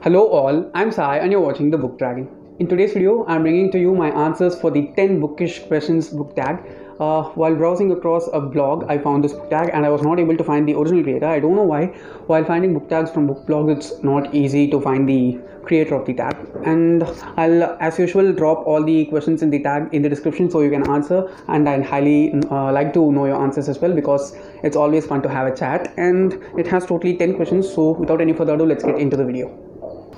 Hello all, I'm Sai and you're watching the Book Dragon. In today's video, I'm bringing to you my answers for the 10 bookish questions book tag. While browsing across a blog, I found this book tag and I was not able to find the original creator. I don't know why. While finding book tags from book blogs, it's not easy to find the creator of the tag. And I'll, as usual, drop all the questions in the tag in the description so you can answer. And I'd highly like to know your answers as well, because it's always fun to have a chat. And it has totally 10 questions. So without any further ado, let's get into the video.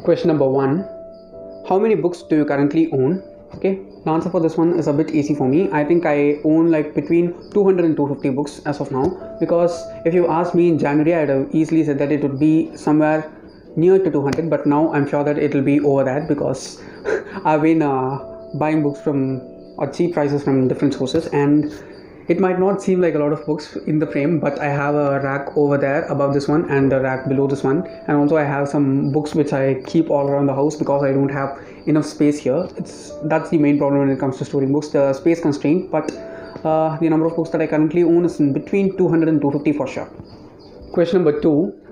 Question number 1. How many books do you currently own? Okay, the answer for this one is a bit easy for me. I think I own like between 200 and 250 books as of now, because if you asked me in January, I'd have easily said that it would be somewhere near to 200, but now I'm sure that it will be over that, because I've been buying books from cheap prices from different sources, and it might not seem like a lot of books in the frame, but I have a rack over there above this one and a rack below this one, and also I have some books which I keep all around the house because I don't have enough space here. That's the main problem when it comes to storing books, the space constraint. But the number of books that I currently own is in between 200 and 250 for sure. Question number 2.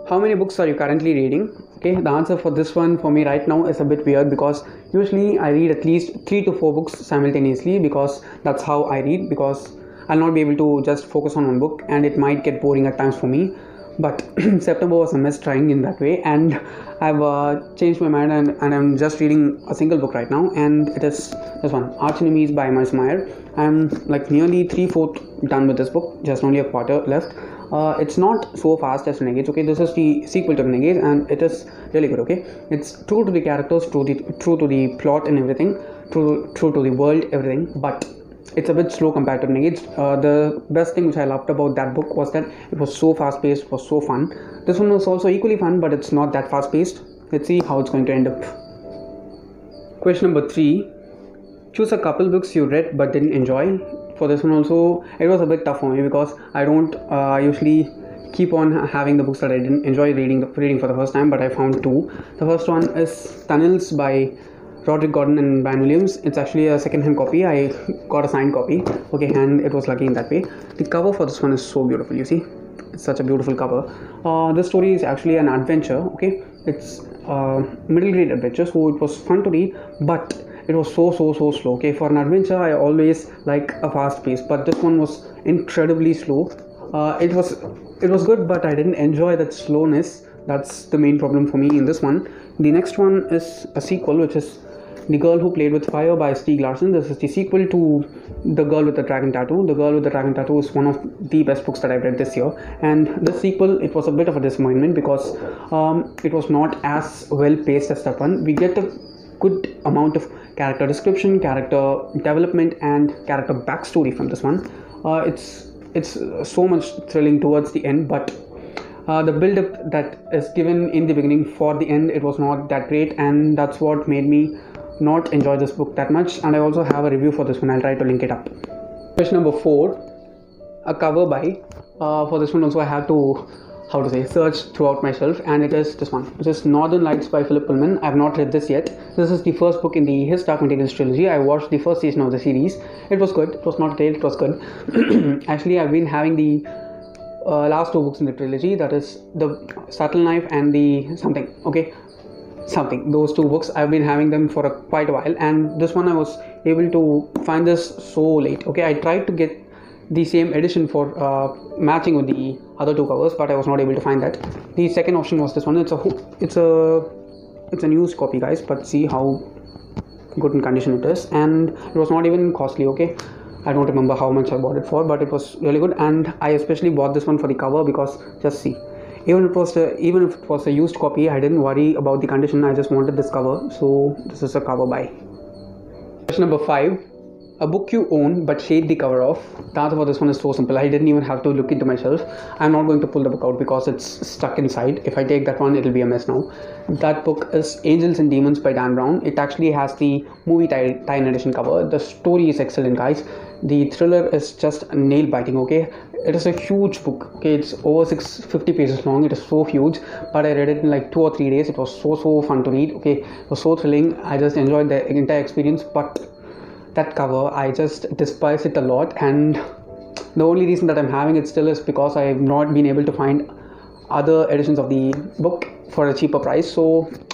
How many books are you currently reading? Okay, the answer for this one for me right now is a bit weird, because usually I read at least 3 to 4 books simultaneously, because that's how I read, because I'll not be able to just focus on one book and it might get boring at times for me. But September was a mess trying in that way, and I've changed my mind, and I'm just reading a single book right now, and it is this one, Arch Enemies by Miles Meyer. I'm like nearly 3/4 done with this book, just only a quarter left. It's not so fast as Renegades. Okay, this is the sequel to Renegades and it is really good. Okay, it's true to the characters, true to the plot and everything, true to the world, everything, but it's a bit slow compared to Renegades. The best thing which I loved about that book was that it was so fast paced, it was so fun. This one was also equally fun, but it's not that fast paced. Let's see how it's going to end up. Question number 3. Choose a couple books you read but didn't enjoy. For this one also, it was a bit tough for me, because I don't usually keep on having the books that I didn't enjoy reading for the first time, but I found 2. The first one is Tunnels by Roderick Gordon and Van Williams. It's actually a second-hand copy. I got a signed copy, okay, and it was lucky in that way. The cover for this one is so beautiful. You see, it's such a beautiful cover. This story is actually an adventure. Okay, it's middle grade adventure, so it was fun to read, but it was so slow. Okay, for an adventure I always like a fast pace, but this one was incredibly slow. It was good, but I didn't enjoy that slowness. That's the main problem for me in this one. The next one is a sequel, which is The Girl Who Played with Fire by Stieg Larsson. This is the sequel to The Girl with the Dragon Tattoo. The Girl with the Dragon Tattoo is one of the best books that I've read this year, and this sequel, it was a bit of a disappointment, because it was not as well paced as that one. We get a good amount of character description, character development, and character backstory from this one. It's so much thrilling towards the end, but the build-up that is given in the beginning for the end, it was not that great, and that's what made me not enjoy this book that much. And I also have a review for this one. I'll try to link it up. Question number 4. A cover by. For this one also I have to search throughout myself, and it is this one, which is Northern Lights by Philip Pullman. I have not read this yet. This is the first book in his Dark Materials trilogy. I watched the first season of the series. It was good. It was not great, it was good. Actually, I've been having the last 2 books in the trilogy, that is the Subtle Knife and the something. Those 2 books, I've been having them for quite a while, and this one I was able to find this so late. Okay, I tried to get the same edition for matching with the other 2 covers, but I was not able to find that. The second option was this one. It's a used copy, guys, but see how good in condition it is, and it was not even costly. Okay, I don't remember how much I bought it for, but it was really good, and I especially bought this one for the cover, because just see, even if it was a used copy, I didn't worry about the condition. I just wanted this cover, so this is a cover buy. Question number 5. A book you own but hate the cover of. The answer for this one is so simple. I didn't even have to look into my shelf. I'm not going to pull the book out because it's stuck inside. If I take that one, it'll be a mess now. That book is Angels and Demons by Dan Brown. It actually has the movie tie-in edition cover. The story is excellent, guys. The thriller is just nail-biting. Okay, it is a huge book. Okay, it's over 650 pages long. It is so huge, but I read it in like 2 or 3 days. It was so fun to read. Okay, it was so thrilling. I just enjoyed the entire experience, but that cover, I just despise it a lot, and the only reason that I'm having it still is because I have not been able to find other editions of the book for a cheaper price, so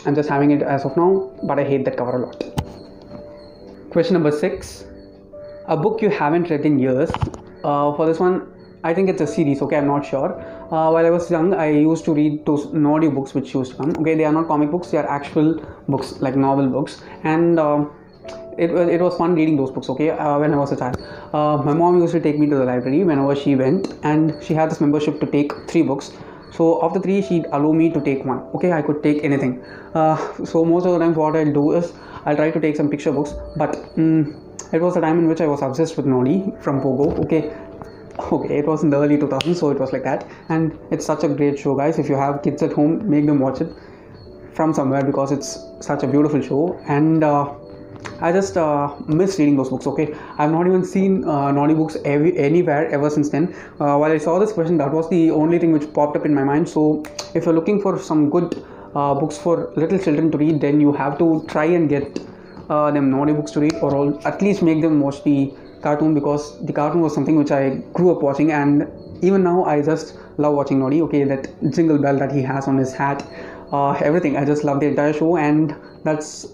I'm just having it as of now, but I hate that cover a lot. Question number 6. A book you haven't read in years. For this one, I think it's a series, okay, I'm not sure. While I was young, I used to read those naughty books which used to come. Okay, they are not comic books, they are actual books, like novel books, and it was fun reading those books, okay, when I was a child. My mom used to take me to the library whenever she went, and she had this membership to take 3 books. So of the 3, she'd allow me to take 1. Okay, I could take anything. So most of the time what I'll do is I'll try to take some picture books, but it was a time in which I was obsessed with Nodi from Pogo. Okay, it was in the early 2000s, so it was like that, and it's such a great show, guys. If you have kids at home, make them watch it from somewhere, because it's such a beautiful show. And I just miss reading those books. Okay, I've not even seen naughty books anywhere ever since then. While I saw this question, that was the only thing which popped up in my mind. So if you're looking for some good books for little children to read, then you have to try and get them naughty books to read, or at least make them watch the cartoon, because the cartoon was something which I grew up watching, and even now I just love watching Nodi. Okay, that jingle bell that he has on his hat, everything, I just love the entire show. And that's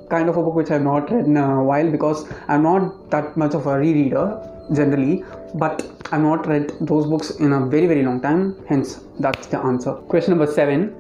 kind of a book which I've not read in a while, because I'm not that much of a rereader generally, but I've not read those books in a very, very long time, hence that's the answer. Question number 7.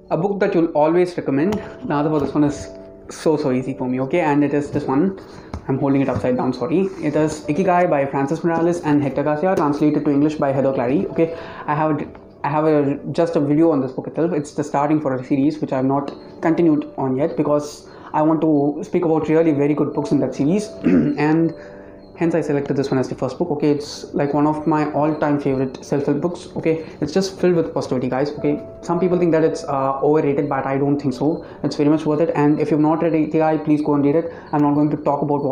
A book that you'll always recommend. The answer for this one is so easy for me, okay, and it is this one. I'm holding it upside down, sorry. It is Ikigai by Francis Morales and Hector Garcia, translated to English by Heather Clary. Okay, I have just a video on this book itself. It's the starting for a series which I have not continued on yet, because I want to speak about really very good books in that series and hence I selected this one as the first book. Okay, it's like one of my all-time favorite self-help books. Okay, it's just filled with positivity, guys. Okay, some people think that it's overrated, but I don't think so. It's very much worth it, and if you've not read Ikigai, please go and read it. I'm not going to talk about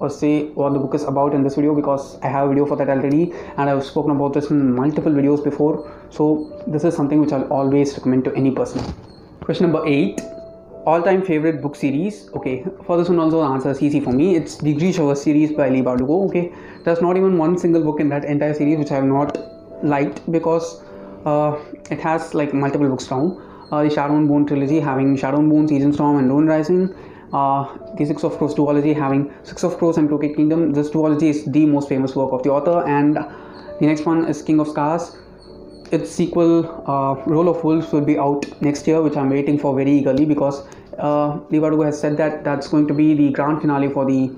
say what the book is about in this video, because I have a video for that already, and I've spoken about this in multiple videos before. So this is something which I'll always recommend to any person. Question number 8. All-time favorite book series. Okay, for this one also the answer is easy for me. It's the Grisha series by Leigh Bardugo. Okay, there's not even one single book in that entire series which I have not liked, because it has like multiple books now. The Shadow and Bone trilogy, having Shadow and Bone, Season Storm and Lone Rising. The Six of Crows duology, having Six of Crows and Crooked Kingdom. This duology is the most famous work of the author. And the next one is King of Scars. Its sequel, Roll of Wolves, will be out next year, which I'm waiting for very eagerly, because Leigh Bardugo has said that that's going to be the grand finale for the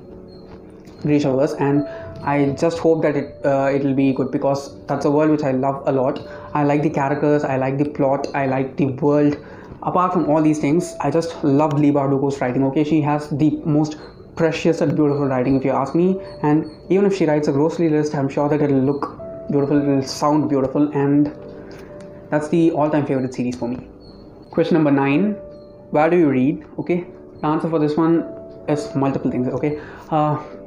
Grishaverse, and I just hope that it'll be good, because that's a world which I love a lot. I like the characters, I like the plot, I like the world. Apart from all these things, I just love Leigh Bardugo's writing. Okay, she has the most precious and beautiful writing, if you ask me, and even if she writes a grocery list, I'm sure that it'll look beautiful, it'll sound beautiful, and that's the all-time favorite series for me. Question number 9. Where do you read? Okay, the answer for this one is multiple things. Okay,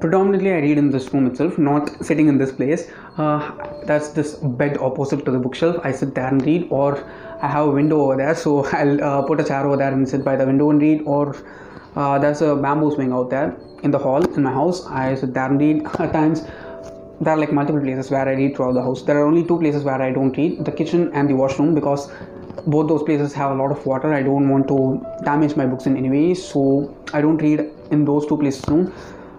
predominantly I read in this room itself, not sitting in this place. That's this bed opposite to the bookshelf. I sit there and read, or I have a window over there, so I'll put a chair over there and sit by the window and read, or there's a bamboo swing out there in the hall in my house. I sit there and read. At times there are like multiple places where I read throughout the house. There are only 2 places where I don't read: the kitchen and the washroom, because both those places have a lot of water. I don't want to damage my books in any way, so I don't read in those 2 places soon.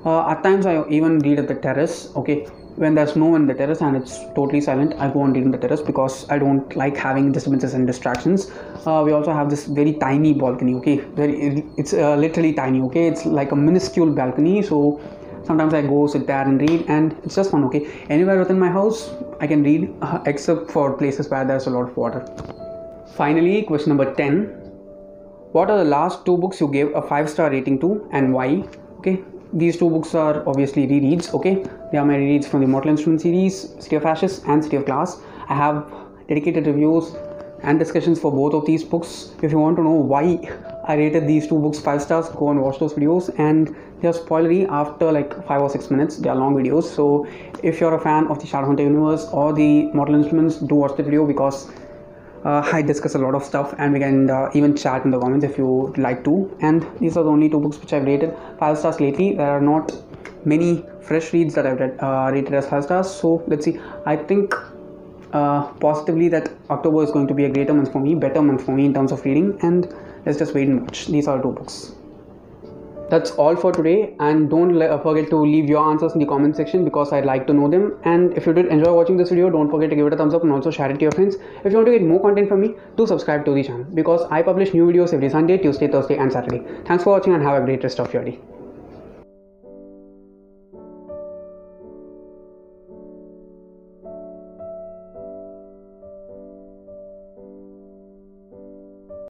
At times I even read at the terrace. Okay, when there's no one in the terrace and it's totally silent, I go and read on the terrace, because I don't like having disturbances and distractions. We also have this very tiny balcony. Okay, it's literally tiny. Okay, it's like a minuscule balcony, so sometimes I go sit there and read, and it's just fun. Okay, anywhere within my house I can read, except for places where there's a lot of water. Finally, question number 10. What are the last 2 books you gave a 5-star rating to, and why? Okay, these 2 books are obviously rereads. Okay, they are my rereads from the Mortal Instrument series, City of Ashes and City of Glass. I have dedicated reviews and discussions for both of these books. If you want to know why I rated these 2 books 5 stars, go and watch those videos, and they are spoilery after like 5 or 6 minutes. They are long videos, so if you're a fan of the Shadowhunter universe or the Mortal Instruments, do watch the video, because I discuss a lot of stuff, and we can even chat in the comments if you would like to. And these are the only 2 books which I've rated 5 stars lately. There are not many fresh reads that I've rated as 5 stars, so let's see. I think positively that October is going to be a greater month for me, better month for me in terms of reading, and let's just wait and watch. These are two books. That's all for today, and don't forget to leave your answers in the comment section because I'd like to know them. And if you did enjoy watching this video, don't forget to give it a thumbs up and also share it to your friends. If you want to get more content from me, do subscribe to the channel because I publish new videos every Sunday, Tuesday, Thursday and Saturday. Thanks for watching and have a great rest of your day.